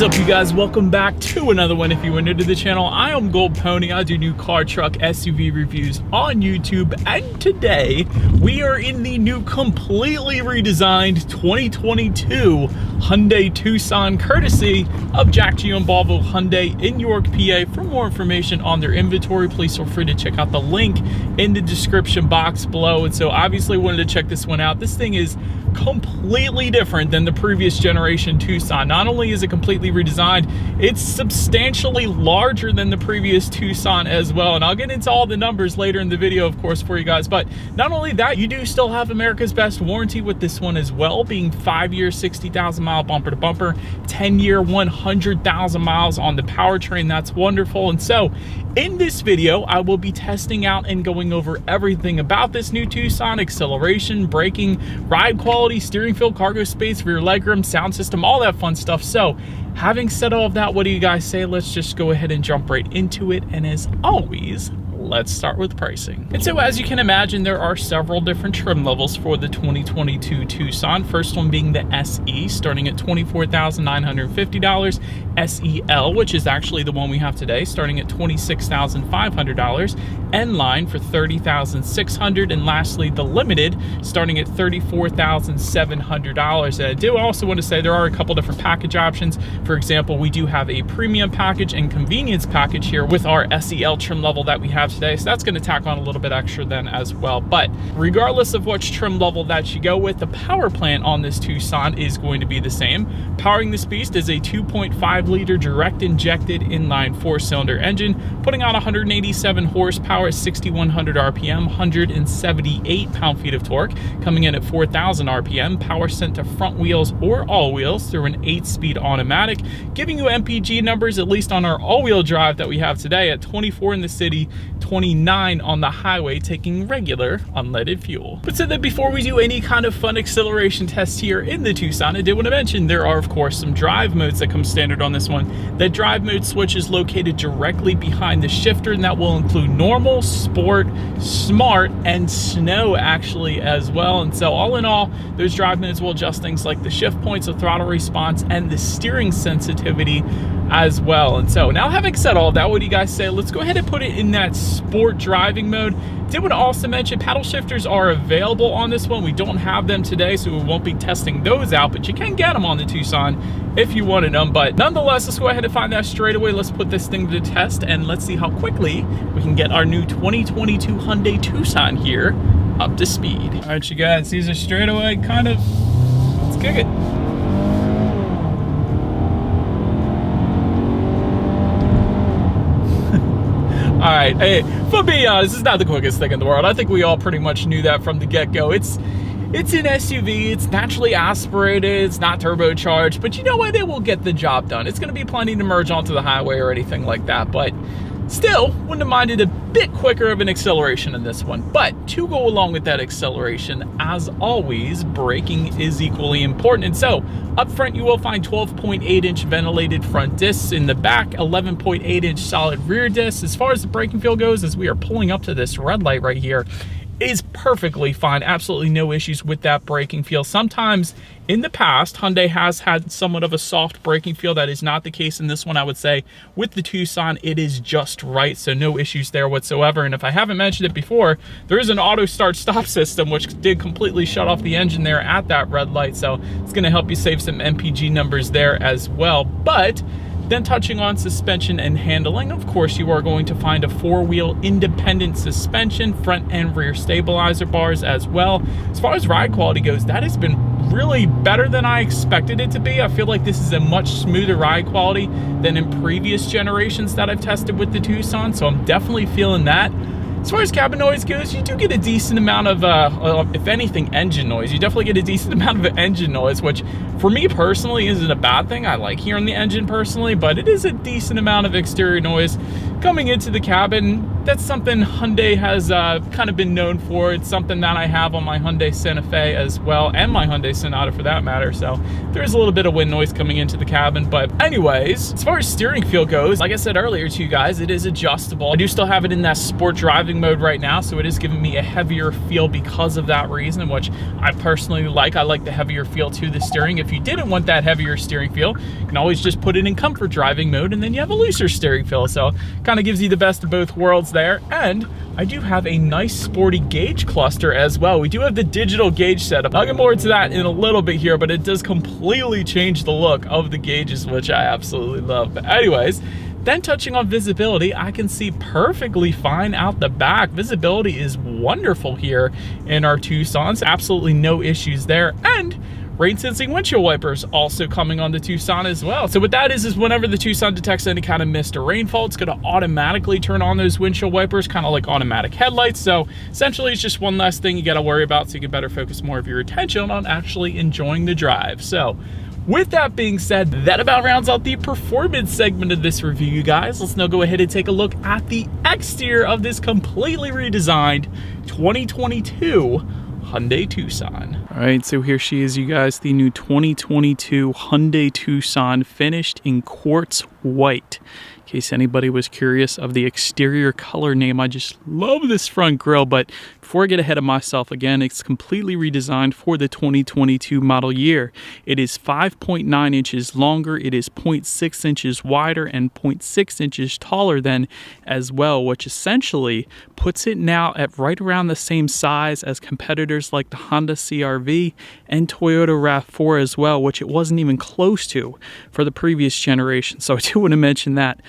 What is up, you guys? Welcome back to another one. If you are new to the channel, I am Gold Pony. I do new car, truck, SUV reviews on YouTube, and today we are in the new completely redesigned 2022 Hyundai Tucson, courtesy of Jack Gio and Volvo Hyundai in York, PA. For more information on their inventory, please feel free to check out the link in the description box below. And so obviously wanted to check this one out. This thing is completely different than the previous generation Tucson. Not only is it completely redesigned, it's substantially larger than the previous Tucson as well, and I'll get into all the numbers later in the video, of course, for you guys. But not only that, you do still have America's best warranty with this one as well, being 5 years, 60,000 mile bumper to bumper, 10-year, 100,000 miles on the powertrain. That's wonderful. And so in this video, I will be testing out and going over everything about this new Tucson: acceleration, braking, ride quality, steering feel, cargo space, rear legroom, sound system, all that fun stuff. So having said all of that, what do you guys say? Let's just go ahead and jump right into it. And as always, let's start with pricing. And so as you can imagine, there are several different trim levels for the 2022 Tucson. First one being the SE, starting at $24,950. SEL, which is actually the one we have today, starting at $26,500. N-Line for $30,600. And lastly, the Limited, starting at $34,700. And I do also want to say there are a couple different package options. For example, we do have a premium package and convenience package here with our SEL trim level that we have today, so that's going to tack on a little bit extra then as well. But regardless of which trim level that you go with, the power plant on this Tucson is going to be the same. Powering this beast is a 2.5 liter direct injected inline 4-cylinder engine, putting out 187 horsepower at 6,100 RPM, 178 pound-feet of torque, coming in at 4,000 RPM, power sent to front wheels or all wheels through an 8-speed automatic, giving you MPG numbers, at least on our all-wheel drive that we have today, at 24 in the city, 29 on the highway, taking regular unleaded fuel. But so that before we do any kind of fun acceleration tests here in the Tucson, I did want to mention there are of course some drive modes that come standard on this one. The drive mode switch is located directly behind the shifter, and that will include normal, sport, smart, and snow actually as well. And so all in all, those drive modes will adjust things like the shift points, the throttle response, and the steering sensitivity as well. And so now, having said all of that, what do you guys say? Let's go ahead and put it in that sport driving mode. Did want to also mention paddle shifters are available on this one. We don't have them today, so we won't be testing those out, but you can get them on the Tucson if you wanted them. But nonetheless, let's go ahead and find that straight away. Let's put this thing to the test, and let's see how quickly we can get our new 2022 Hyundai Tucson here up to speed. All right, you guys, these are straight away kind of, let's kick it. All right, hey, for being honest, it's not the quickest thing in the world. I think we all pretty much knew that from the get-go. It's an SUV, it's naturally aspirated, it's not turbocharged, but you know what? It will get the job done. It's gonna be plenty to merge onto the highway or anything like that, but still, wouldn't have minded a bit quicker of an acceleration in this one. But to go along with that acceleration, as always, braking is equally important. And so, up front, you will find 12.8-inch ventilated front discs. In the back, 11.8-inch solid rear discs. As far as the braking feel goes, as we are pulling up to this red light right here, is perfectly fine. Absolutely no issues with that braking feel. Sometimes in the past, Hyundai has had somewhat of a soft braking feel. That is not the case in this one, I would say. With the Tucson, it is just right, so no issues there whatsoever. And if I haven't mentioned it before, there is an auto start stop system, which did completely shut off the engine there at that red light, so it's going to help you save some MPG numbers there as well. But then touching on suspension and handling, of course, you are going to find a 4-wheel independent suspension, front and rear stabilizer bars as well. As far as ride quality goes, that has been really better than I expected it to be. I feel like this is a much smoother ride quality than in previous generations that I've tested with the Tucson, so I'm definitely feeling that. As far as cabin noise goes, you do get a decent amount of, if anything, engine noise. You definitely get a decent amount of engine noise, which for me personally isn't a bad thing. I like hearing the engine personally, but it is a decent amount of exterior noise coming into the cabin. That's something Hyundai has kind of been known for. It's something that I have on my Hyundai Santa Fe as well, and my Hyundai Sonata for that matter. So there is a little bit of wind noise coming into the cabin. But anyways, as far as steering feel goes, like I said earlier to you guys, it is adjustable. I do still have it in that sport driving driving mode right now, so it is giving me a heavier feel because of that reason, which I personally like. I like the heavier feel to the steering. If you didn't want that heavier steering feel, you can always just put it in comfort driving mode, and then you have a looser steering feel. So kind of gives you the best of both worlds there. And I do have a nice sporty gauge cluster as well. We do have the digital gauge setup. I'll get more into that in a little bit here, but it does completely change the look of the gauges, which I absolutely love. But anyways, then touching on visibility, I can see perfectly fine out the back. Visibility is wonderful here in our Tucsons. Absolutely no issues there. And rain sensing windshield wipers also coming on the Tucson as well. So what that is whenever the Tucson detects any kind of mist or rainfall, it's gonna automatically turn on those windshield wipers, kind of like automatic headlights. So essentially it's just one less thing you gotta worry about, so you can better focus more of your attention on actually enjoying the drive. So with that being said, that about rounds out the performance segment of this review, you guys. Let's now go ahead and take a look at the exterior of this completely redesigned 2022 Hyundai Tucson. All right, so here she is, you guys, the new 2022 Hyundai Tucson, finished in quartz white. In case anybody was curious of the exterior color name, I just love this front grille. But before I get ahead of myself, again, it's completely redesigned for the 2022 model year. It is 5.9 inches longer, it is 0.6 inches wider, and 0.6 inches taller than as well, which essentially puts it now at right around the same size as competitors like the Honda CR-V and Toyota RAV4 as well, which it wasn't even close to for the previous generation. So I do want to mention that.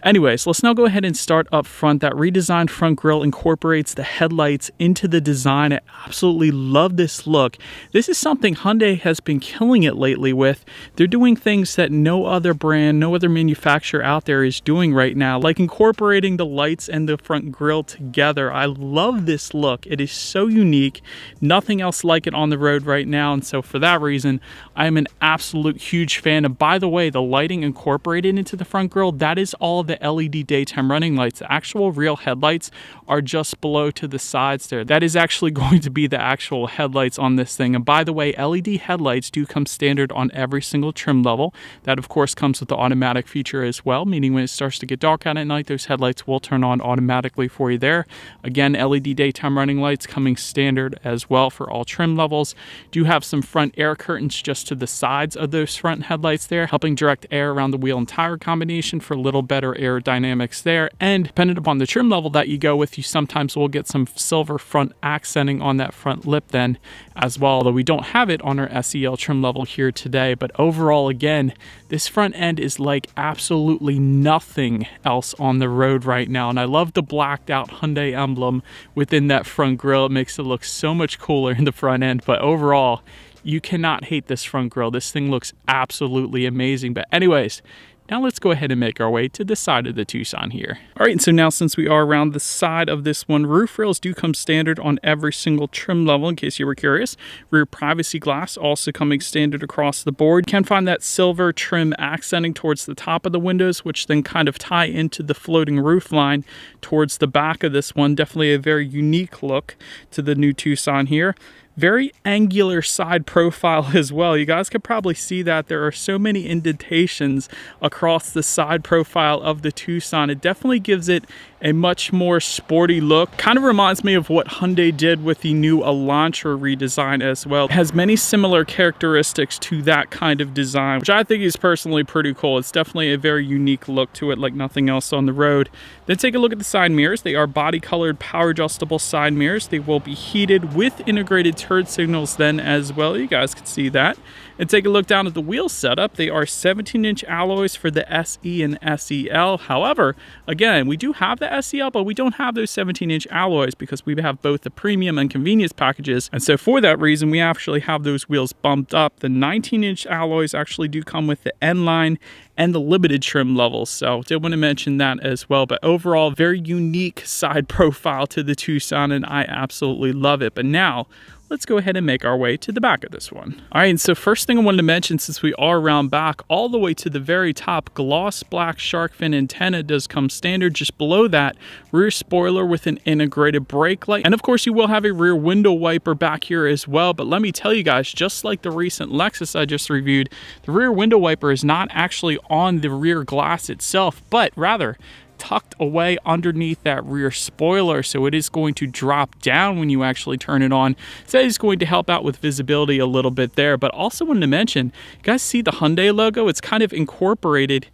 Anyways, let's now go ahead and start up front. That redesigned front grille incorporates the headlights into the design. I absolutely love this look. This is something Hyundai has been killing it lately with. They're doing things that no other brand, no other manufacturer out there is doing right now, like incorporating the lights and the front grille together. I love this look. It is so unique. Nothing else like it on the road right now, and so for that reason, I am an absolute huge fan. And by the way, the lighting incorporated into the front grille, that is all the LED daytime running lights. The actual real headlights are just below to the sides there. That is actually going to be the actual headlights on this thing. And by the way, LED headlights do come standard on every single trim level. That of course comes with the automatic feature as well, meaning when it starts to get dark out at night, those headlights will turn on automatically for you there. Again, LED daytime running lights coming standard as well for all trim levels. Do have some front air curtains just to the sides of those front headlights there, helping direct air around the wheel and tire combination for a little better aerodynamics there. And depending upon the trim level that you go with, you sometimes will get some silver front accenting on that front lip then as well, although we don't have it on our SEL trim level here today. But overall, again, this front end is like absolutely nothing else on the road right now. And I love the blacked out Hyundai emblem within that front grille. It makes it look so much cooler in the front end. But overall, you cannot hate this front grille. This thing looks absolutely amazing. But anyways, now let's go ahead and make our way to the side of the Tucson here. All right, so now since we are around the side of this one, roof rails do come standard on every single trim level, in case you were curious. Rear privacy glass also coming standard across the board. You can find that silver trim accenting towards the top of the windows, which then kind of tie into the floating roof line towards the back of this one. Definitely a very unique look to the new Tucson here. Very angular side profile as well. You guys could probably see that there are so many indentations across the side profile of the Tucson. It definitely gives it a much more sporty look. Kind of reminds me of what Hyundai did with the new Elantra redesign as well. It has many similar characteristics to that kind of design, which I think is personally pretty cool. It's definitely a very unique look to it, like nothing else on the road. Then take a look at the side mirrors. They are body colored, power adjustable side mirrors. They will be heated with integrated turn signals then as well. You guys can see that. And take a look down at the wheel setup. They are 17-inch alloys for the SE and SEL. However, again, we do have the SEL, but we don't have those 17-inch alloys because we have both the premium and convenience packages. And so for that reason, we actually have those wheels bumped up. The 19-inch alloys actually do come with the N-line and the limited trim levels. So did want to mention that as well. But overall, very unique side profile to the Tucson, and I absolutely love it. But now, let's go ahead and make our way to the back of this one. All right, and so first thing I wanted to mention, since we are around back, all the way to the very top, gloss black shark fin antenna does come standard. Just below that, rear spoiler with an integrated brake light. And of course, you will have a rear window wiper back here as well. But let me tell you guys, just like the recent Lexus I just reviewed, the rear window wiper is not actually on the rear glass itself, but rather tucked away underneath that rear spoiler, so it is going to drop down when you actually turn it on. So that is going to help out with visibility a little bit there. But also wanted to mention, you guys see the Hyundai logo? It's kind of incorporated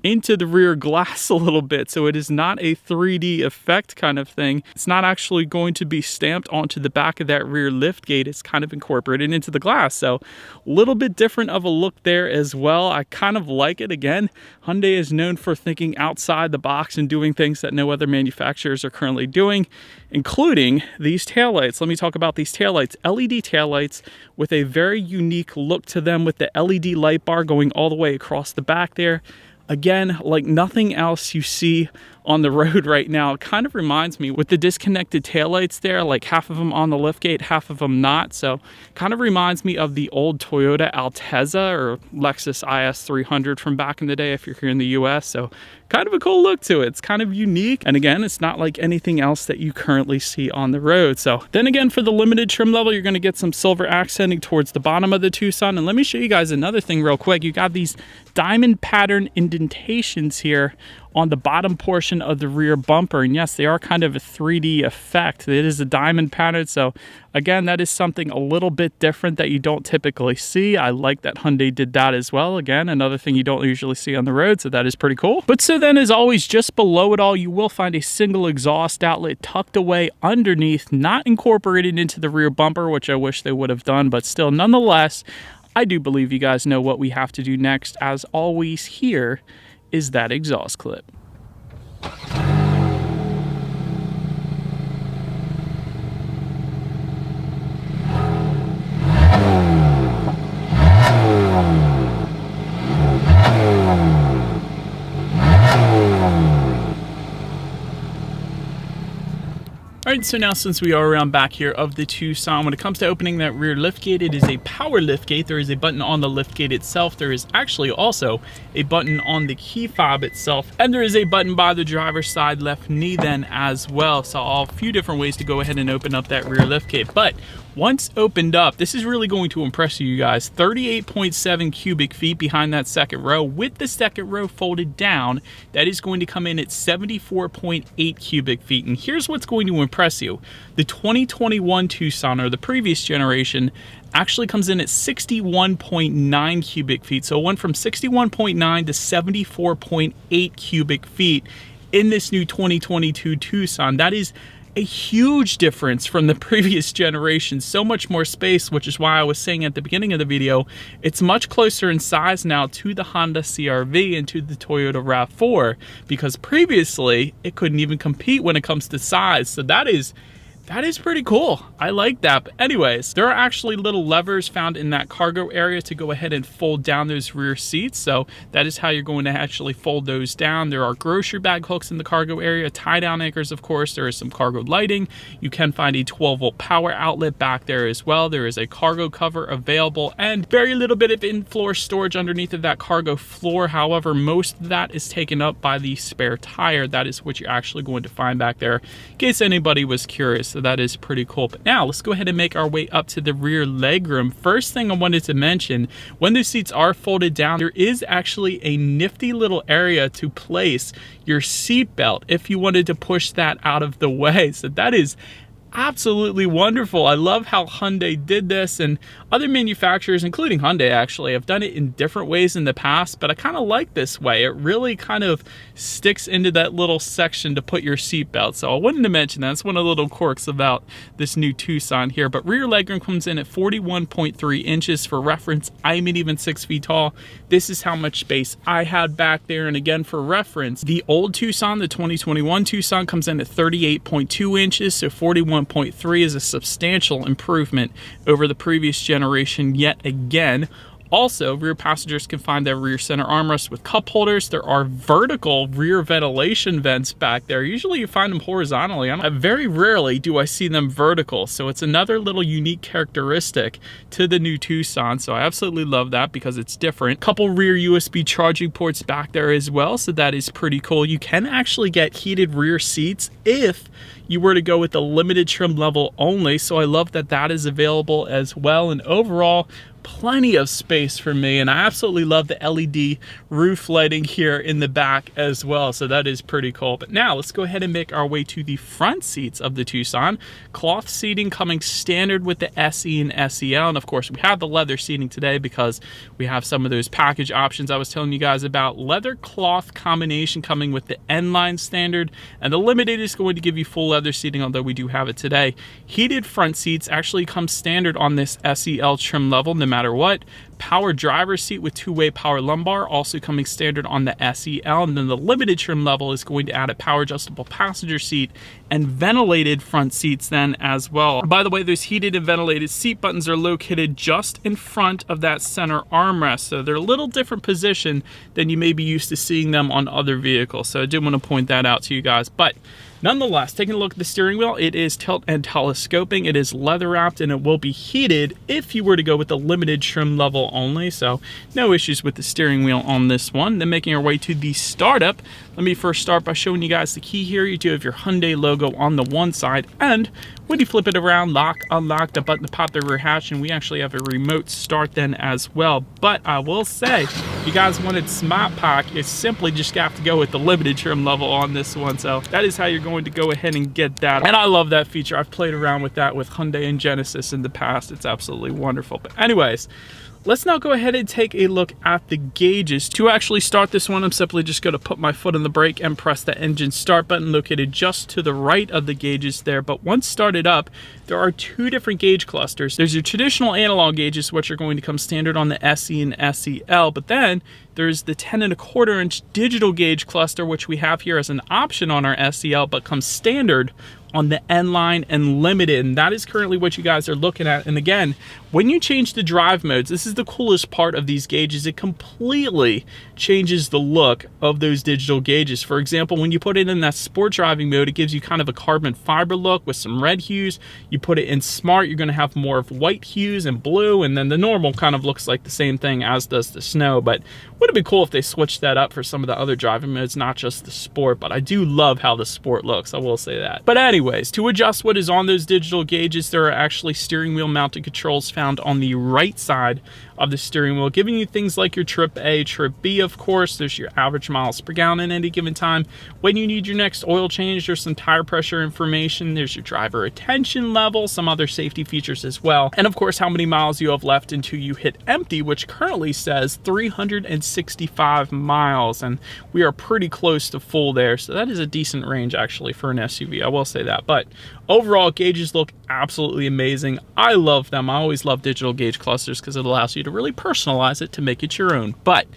into the rear glass a little bit, so it is not a 3D effect kind of thing. It's not actually going to be stamped onto the back of that rear lift gate. It's kind of incorporated into the glass, so a little bit different of a look there as well. I kind of like it. Again, Hyundai is known for thinking outside the box and doing things that no other manufacturers are currently doing, including these taillights. Let me talk about these taillights. LED taillights with a very unique look to them, with the LED light bar going all the way across the back there. Again, like nothing else you see on the road right now. It kind of reminds me, with the disconnected taillights there, like half of them on the liftgate, half of them not. So kind of reminds me of the old Toyota Altezza or Lexus IS300 from back in the day if you're here in the US. So kind of a cool look to it. It's kind of unique. And again, it's not like anything else that you currently see on the road. So then again, for the limited trim level, you're going to get some silver accenting towards the bottom of the Tucson. And let me show you guys another thing real quick. You got these diamond pattern indentations here on the bottom portion of the rear bumper. And yes, they are kind of a 3D effect. It is a diamond pattern. So again, that is something a little bit different that you don't typically see. I like that Hyundai did that as well. Again, another thing you don't usually see on the road. So that is pretty cool. But so then, as always, just below it all, you will find a single exhaust outlet tucked away underneath, not incorporated into the rear bumper, which I wish they would have done, but still, nonetheless, I do believe you guys know what we have to do next. As always, here is that exhaust clip. All right, so now since we are around back here of the Tucson, when it comes to opening that rear liftgate, it is a power liftgate. There is a button on the liftgate itself. There is actually also a button on the key fob itself, and there is a button by the driver's side left knee then as well. So a few different ways to go ahead and open up that rear liftgate. But once opened up, this is really going to impress you guys. 38.7 cubic feet behind that second row. With the second row folded down, that is going to come in at 74.8 cubic feet. And here's what's going to impress you. The 2021 Tucson, or the previous generation, actually comes in at 61.9 cubic feet. So it went from 61.9 to 74.8 cubic feet in this new 2022 Tucson. That is a huge difference from the previous generation. So much more space, which is why I was saying at the beginning of the video, it's much closer in size now to the Honda CR-V and to the Toyota RAV4, because previously it couldn't even compete when it comes to size. So that is pretty cool. I like that. But anyways, there are actually little levers found in that cargo area to go ahead and fold down those rear seats. So that is how you're going to actually fold those down. There are grocery bag hooks in the cargo area, tie down anchors, of course. There is some cargo lighting. You can find a 12-volt power outlet back there as well. There is a cargo cover available and very little bit of in-floor storage underneath of that cargo floor. However, most of that is taken up by the spare tire. That is what you're actually going to find back there, in case anybody was curious. So that is pretty cool. But now let's go ahead and make our way up to the rear legroom. First thing I wanted to mention, when the seats are folded down, there is actually a nifty little area to place your seat belt if you wanted to push that out of the way. So that is absolutely wonderful. I love how Hyundai did this, and other manufacturers, including Hyundai actually, have done it in different ways in the past, but I kind of like this way. It really kind of sticks into that little section to put your seatbelt. So I wanted to mention that. It's one of the little quirks about this new Tucson here. But rear legroom comes in at 41.3 inches. For reference, I'm even 6 feet tall. This is how much space I had back there. And again, for reference, the old Tucson, the 2021 Tucson, comes in at 38.2 inches. So 41.3 is a substantial improvement over the previous generation yet again. Also, rear passengers can find their rear center armrest with cup holders. There are vertical rear ventilation vents back there. Usually you find them horizontally. Very rarely do I see them vertical. So it's another little unique characteristic to the new Tucson. So I absolutely love that because it's different. Couple rear USB charging ports back there as well. So that is pretty cool. You can actually get heated rear seats if you were to go with the limited trim level only. So I love that that is available as well. And overall, plenty of space for me, and I absolutely love the LED roof lighting here in the back as well, so that is pretty cool. But now let's go ahead and make our way to the front seats of the Tucson. Cloth seating coming standard with the SE and SEL, and of course we have the leather seating today because we have some of those package options I was telling you guys about. Leather cloth combination coming with the N-Line standard, and the Limited is going to give you full leather seating, although we do have it today. Heated front seats actually come standard on this SEL trim level no matter what. Power driver's seat with two-way power lumbar also coming standard on the SEL, and then the Limited trim level is going to add a power adjustable passenger seat and ventilated front seats then as well. By the way, those heated and ventilated seat buttons are located just in front of that center armrest, so they're a little different position than you may be used to seeing them on other vehicles, so I did want to point that out to you guys. But nonetheless, taking a look at the steering wheel, it is tilt and telescoping, it is leather wrapped, and it will be heated if you were to go with the Limited trim level only, so no issues with the steering wheel on this one. Then making our way to the startup, let me first start by showing you guys the key here. You do have your Hyundai logo on the one side, and when you flip it around, lock, unlock, the button to pop the rear hatch, and we actually have a remote start then as well. But I will say, if you guys wanted Smart Pack, you simply just have to go with the Limited trim level on this one, so that is how you're going to go ahead and get that. And I love that feature. I've played around with that with Hyundai and Genesis in the past. It's absolutely wonderful. But anyways, let's now go ahead and take a look at the gauges. To actually start this one, I'm simply just going to put my foot on the brake and press the engine start button located just to the right of the gauges there. But once started up, there are two different gauge clusters. There's your traditional analog gauges, which are going to come standard on the SE and SEL, but then there's the 10¼ inch digital gauge cluster, which we have here as an option on our SEL, but comes standard on the N-Line and Limited, and that is currently what you guys are looking at. And again, when you change the drive modes, this is the coolest part of these gauges. It completely changes the look of those digital gauges. For example, when you put it in that sport driving mode, it gives you kind of a carbon fiber look with some red hues. You put it in smart, you're going to have more of white hues and blue, and then the normal kind of looks like the same thing as does the snow. But wouldn't it be cool if they switched that up for some of the other driving modes, not just the sport? But I do love how the sport looks, I will say that. But anyways, to adjust what is on those digital gauges, there are actually steering wheel mounted controls found on the right side of the steering wheel, giving you things like your trip A, trip B, of course. There's your average miles per gallon at any given time. When you need your next oil change, there's some tire pressure information. There's your driver attention level, some other safety features as well. And of course, how many miles you have left until you hit empty, which currently says 365 miles. And we are pretty close to full there. So that is a decent range actually for an SUV, I will say that. But overall, gauges look absolutely amazing. I love them. I always love digital gauge clusters because it allows you to really personalize it to make it your own. But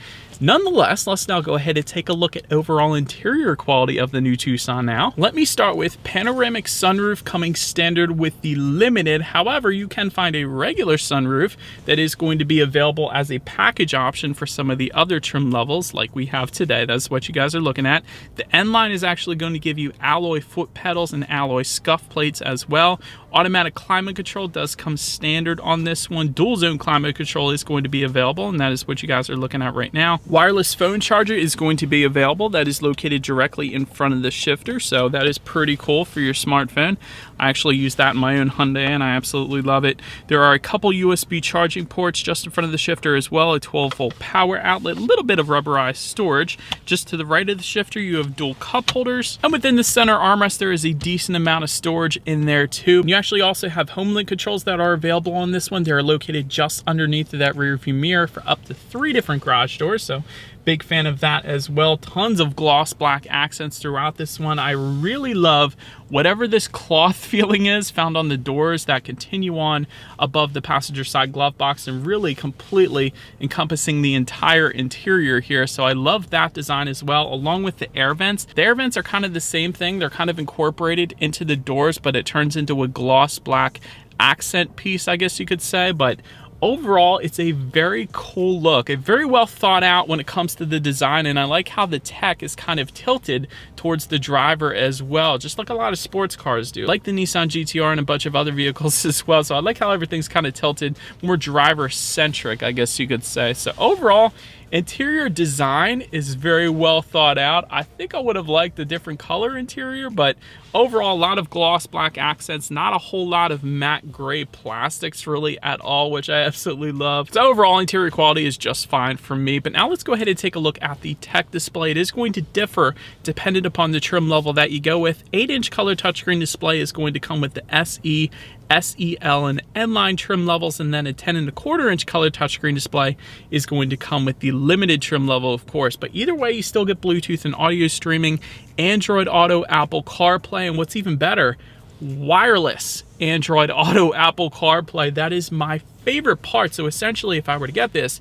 nonetheless, let's now go ahead and take a look at overall interior quality of the new Tucson now. Let me start with panoramic sunroof coming standard with the Limited. However, you can find a regular sunroof that is going to be available as a package option for some of the other trim levels like we have today. That's what you guys are looking at. The N-Line is actually going to give you alloy foot pedals and alloy scuff plates as well. Automatic climate control does come standard on this one. Dual zone climate control is going to be available, and that is what you guys are looking at right now. Wireless phone charger is going to be available. That is located directly in front of the shifter, so that is pretty cool for your smartphone. I actually use that in my own Hyundai, and I absolutely love it. There are a couple USB charging ports just in front of the shifter as well, a 12-volt power outlet, a little bit of rubberized storage. Just to the right of the shifter, you have dual cup holders, and within the center armrest, there is a decent amount of storage in there too. You actually also have home link controls that are available on this one. They're located just underneath of that rear view mirror for up to 3 different garage doors, so big fan of that as well. Tons of gloss black accents throughout this one. I really love whatever this cloth feeling is found on the doors that continue on above the passenger side glove box and really completely encompassing the entire interior here. So I love that design as well, along with the air vents. The air vents are kind of the same thing. They're kind of incorporated into the doors, but it turns into a gloss black accent piece, I guess you could say. But overall, it's a very cool look, a very well thought out when it comes to the design, and I like how the tech is kind of tilted towards the driver as well, just like a lot of sports cars do, like the Nissan GTR and a bunch of other vehicles as well. So I like how everything's kind of tilted, more driver centric, I guess you could say. So overall, Interior design is very well thought out. I think I would have liked a different color interior, but overall, a lot of gloss black accents, not a whole lot of matte gray plastics really at all, which I absolutely love. So overall, interior quality is just fine for me. But now let's go ahead and take a look at the tech display. It is going to differ dependent upon the trim level that you go with. 8-inch color touchscreen display is going to come with the SE, SEL, and N-line trim levels, and then a 10.25-inch color touchscreen display is going to come with the limited trim level, of course. But either way, you still get Bluetooth and audio streaming, Android Auto, Apple CarPlay, and what's even better, wireless Android Auto, Apple CarPlay. That is my favorite part. So essentially, if I were to get this,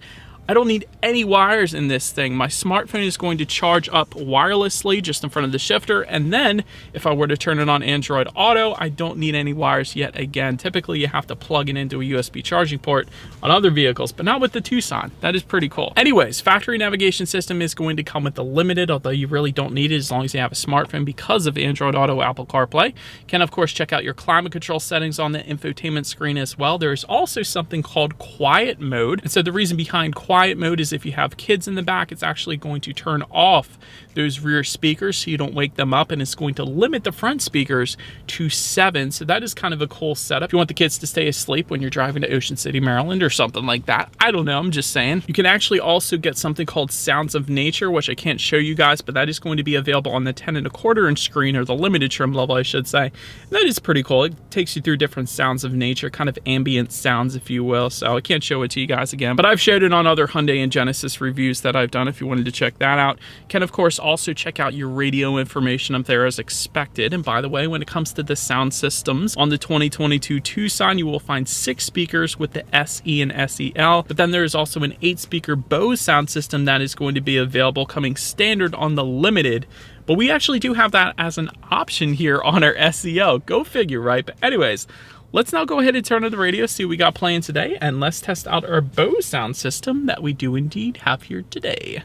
I don't need any wires in this thing. My smartphone is going to charge up wirelessly just in front of the shifter. And then if I were to turn it on Android Auto, I don't need any wires yet again. Typically, you have to plug it into a USB charging port on other vehicles, but not with the Tucson. That is pretty cool. Anyways, factory navigation system is going to come with the limited, although you really don't need it as long as you have a smartphone because of Android Auto, Apple CarPlay. You can, of course, check out your climate control settings on the infotainment screen as well. There is also something called quiet mode. And so the reason behind quiet mode is if you have kids in the back, it's actually going to turn off those rear speakers so you don't wake them up, and it's going to limit the front speakers to 7. So that is kind of a cool setup. If you want the kids to stay asleep when you're driving to Ocean City, Maryland or something like that, I don't know, I'm just saying. You can actually also get something called Sounds of Nature, which I can't show you guys, but that is going to be available on the 10.25-inch screen, or the limited trim level, I should say. And that is pretty cool. It takes you through different sounds of nature, kind of ambient sounds, if you will. So I can't show it to you guys again, but I've showed it on other Hyundai and Genesis reviews that I've done if you wanted to check that out. You can, of course, also check out your radio information up there as expected. And by the way, when it comes to the sound systems on the 2022 Tucson, you will find 6 speakers with the SE and SEL, but then there is also an 8-speaker Bose sound system that is going to be available coming standard on the limited. But we actually do have that as an option here on our SEL. Go figure, right? But anyways, let's now go ahead and turn on the radio, see what we got playing today, and let's test out our Bose sound system that we do indeed have here today.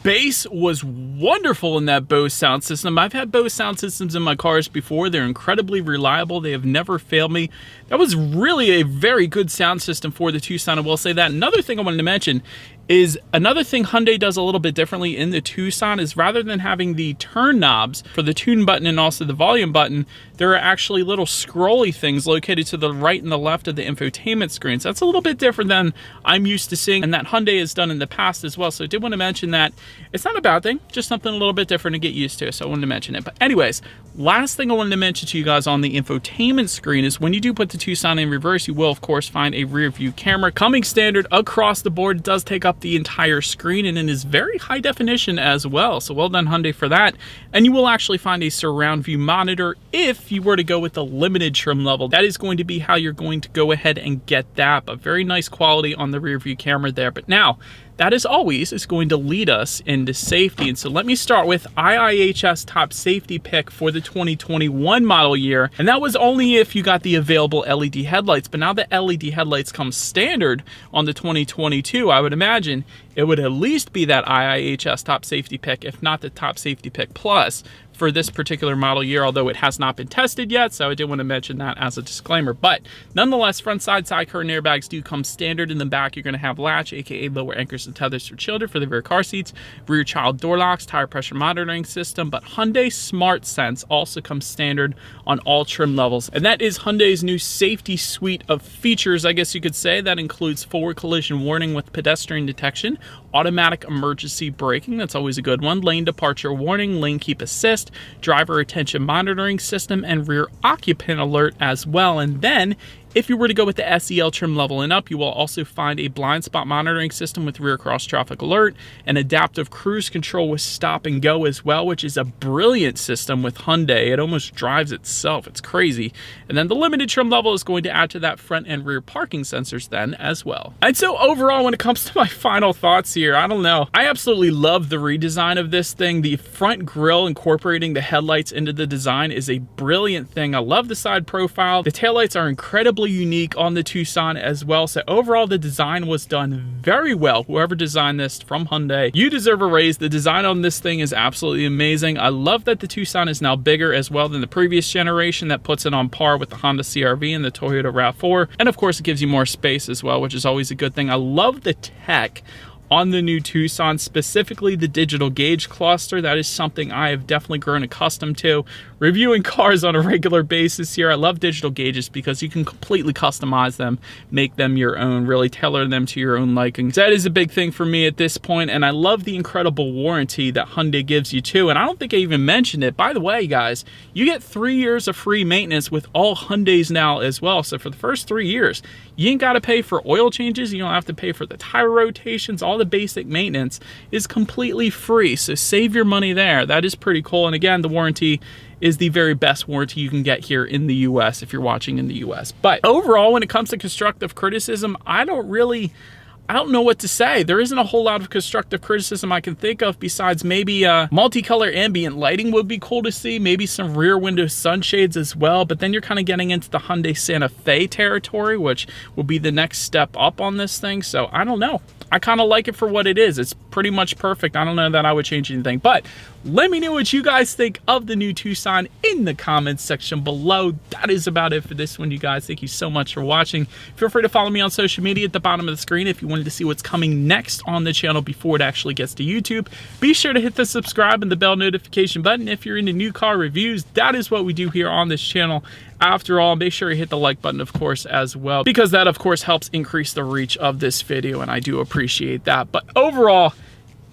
Bass was wonderful in that Bose sound system. I've had Bose sound systems in my cars before. They're incredibly reliable. They have never failed me. That was really a very good sound system for the Tucson, I will say that. Another thing I wanted to mention is another thing Hyundai does a little bit differently in the Tucson is rather than having the turn knobs for the tune button and also the volume button, there are actually little scrolly things located to the right and the left of the infotainment screen. So that's a little bit different than I'm used to seeing and that Hyundai has done in the past as well. So I did want to mention that. It's not a bad thing, just something a little bit different to get used to. So I wanted to mention it. But anyways, last thing I wanted to mention to you guys on the infotainment screen is when you do put the Tucson in reverse, you will of course find a rear view camera coming standard across the board. It does take up the entire screen and it is very high definition as well. So well done Hyundai for that. And you will actually find a surround view monitor if you were to go with the limited trim level. That is going to be how you're going to go ahead and get that. But very nice quality on the rear view camera there. But now, that as always is going to lead us into safety. And so let me start with IIHS top safety pick for the 2021 model year. And that was only if you got the available LED headlights. But now that LED headlights come standard on the 2022, I would imagine it would at least be that IIHS top safety pick, if not the top safety pick plus for this particular model year, although it has not been tested yet, so I did want to mention that as a disclaimer. But nonetheless, front side curtain airbags do come standard. In the back, you're going to have latch, aka lower anchors and tethers for children for the rear car seats, rear child door locks, tire pressure monitoring system, but Hyundai Smart Sense also comes standard on all trim levels. And that is Hyundai's new safety suite of features, I guess you could say. That includes forward collision warning with pedestrian detection, automatic emergency braking, that's always a good one, lane departure warning, lane keep assist, driver attention monitoring system, and rear occupant alert as well. And then if you were to go with the SEL trim level and up, you will also find a blind spot monitoring system with rear cross traffic alert and adaptive cruise control with stop and go as well, which is a brilliant system with Hyundai. It almost drives itself. It's crazy. And then the limited trim level is going to add to that front and rear parking sensors then as well. And so overall, when it comes to my final thoughts here, I don't know. I absolutely love the redesign of this thing. The front grille incorporating the headlights into the design is a brilliant thing. I love the side profile. The taillights are incredibly incredibly unique on the Tucson as well. So overall, the design was done very well. Whoever designed this from Hyundai, you deserve a raise. The design on this thing is absolutely amazing. I love that the Tucson is now bigger as well than the previous generation. That puts it on par with the Honda CR-V and the Toyota RAV4. And of course, it gives you more space as well, which is always a good thing. I love the tech on the new Tucson, specifically the digital gauge cluster. That is something I have definitely grown accustomed to reviewing cars on a regular basis here. I love digital gauges because you can completely customize them, make them your own, really tailor them to your own liking. So that is a big thing for me at this point, and I love the incredible warranty that Hyundai gives you too. And I don't think I even mentioned it. By the way, guys, you get 3 years of free maintenance with all Hyundais now as well. So for the first 3 years, you ain't got to pay for oil changes. You don't have to pay for the tire rotations. All the basic maintenance is completely free. So save your money there. That is pretty cool. And again, the warranty is the very best warranty you can get here in the US if you're watching in the US. But overall, when it comes to constructive criticism, I don't know what to say. There isn't a whole lot of constructive criticism I can think of besides maybe multicolor ambient lighting would be cool to see, maybe some rear window sunshades as well, but then you're kind of getting into the Hyundai Santa Fe territory, which will be the next step up on this thing. So I don't know. I kind of like it for what it is. It's pretty much perfect. I don't know that I would change anything, but let me know what you guys think of the new Tucson in the comments section below. That is about it for this one, you guys. Thank you so much for watching. Feel free to follow me on social media at the bottom of the screen if you wanted to see what's coming next on the channel before it actually gets to YouTube. Be sure to hit the subscribe and the bell notification button if you're into new car reviews. That is what we do here on this channel. After all, make sure you hit the like button, of course, as well, because that, of course, helps increase the reach of this video, and I do appreciate that. But overall,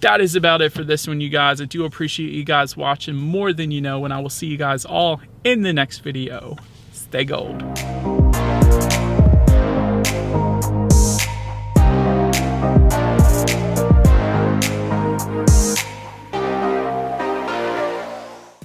that is about it for this one, you guys. I do appreciate you guys watching more than you know, and I will see you guys all in the next video. Stay gold.